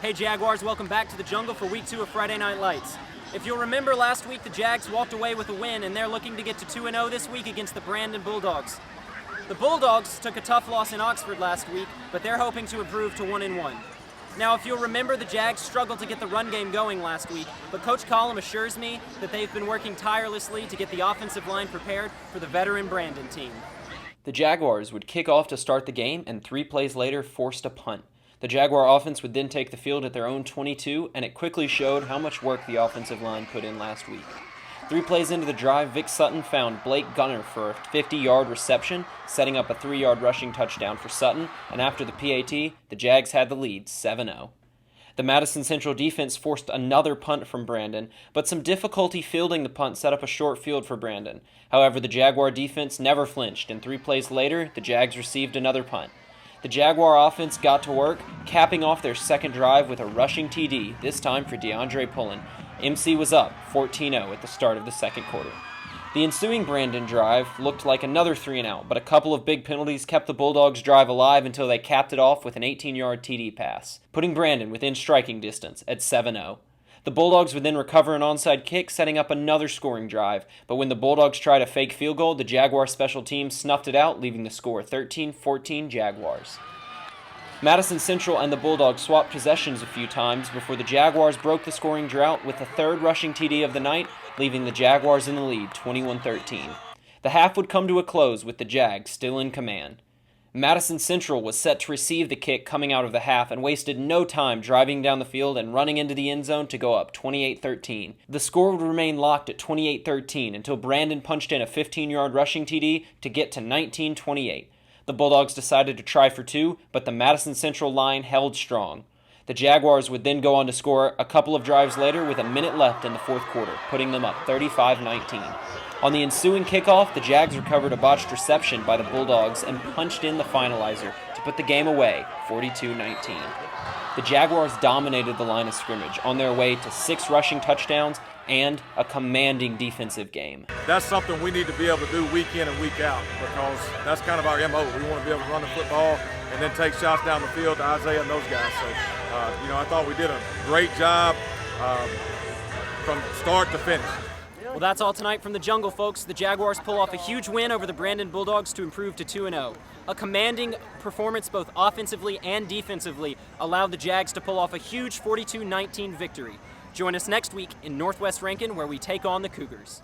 Hey Jaguars, welcome back to the jungle for week 2 of Friday Night Lights. If you'll remember last week, the Jags walked away with a win, and they're looking to get to 2-0 this week against the Brandon Bulldogs. The Bulldogs took a tough loss in Oxford last week, but they're hoping to improve to 1-1. Now, if you'll remember, the Jags struggled to get the run game going last week, but Coach Collum assures me that they've been working tirelessly to get the offensive line prepared for the veteran Brandon team. The Jaguars would kick off to start the game and 3 plays later forced a punt. The Jaguar offense would then take the field at their own 22, and it quickly showed how much work the offensive line put in last week. 3 plays into the drive, Vic Sutton found Blake Gunner for a 50-yard reception, setting up a 3-yard rushing touchdown for Sutton, and after the PAT, the Jags had the lead 7-0. The Madison Central defense forced another punt from Brandon, but some difficulty fielding the punt set up a short field for Brandon. However, the Jaguar defense never flinched, and 3 plays later, the Jags received another punt. The Jaguar offense got to work, capping off their second drive with a rushing TD, this time for DeAndre Pullen. MC was up 14-0 at the start of the second quarter. The ensuing Brandon drive looked like another 3-and-out, but a couple of big penalties kept the Bulldogs' drive alive until they capped it off with an 18-yard TD pass, putting Brandon within striking distance at 7-0. The Bulldogs would then recover an onside kick, setting up another scoring drive, but when the Bulldogs tried a fake field goal, the Jaguar special teams snuffed it out, leaving the score 13-14 Jaguars. Madison Central and the Bulldogs swapped possessions a few times before the Jaguars broke the scoring drought with the third rushing TD of the night, leaving the Jaguars in the lead 21-13. The half would come to a close with the Jags still in command. Madison Central was set to receive the kick coming out of the half and wasted no time driving down the field and running into the end zone to go up 28-13. The score would remain locked at 28-13 until Brandon punched in a 15-yard rushing TD to get to 19-28. The Bulldogs decided to try for 2, but the Madison Central line held strong. The Jaguars would then go on to score a couple of drives later with a minute left in the fourth quarter, putting them up 35-19. On the ensuing kickoff, the Jags recovered a botched reception by the Bulldogs and punched in the finalizer to put the game away 42-19. The Jaguars dominated the line of scrimmage on their way to 6 rushing touchdowns and a commanding defensive game. That's something we need to be able to do week in and week out because that's kind of our MO. We want to be able to run the football and then take shots down the field to Isaiah and those guys. So, I thought we did a great job from start to finish. Well, that's all tonight from the jungle, folks. The Jaguars pull off a huge win over the Brandon Bulldogs to improve to 2-0. A commanding performance both offensively and defensively allowed the Jags to pull off a huge 42-19 victory. Join us next week in Northwest Rankin where we take on the Cougars.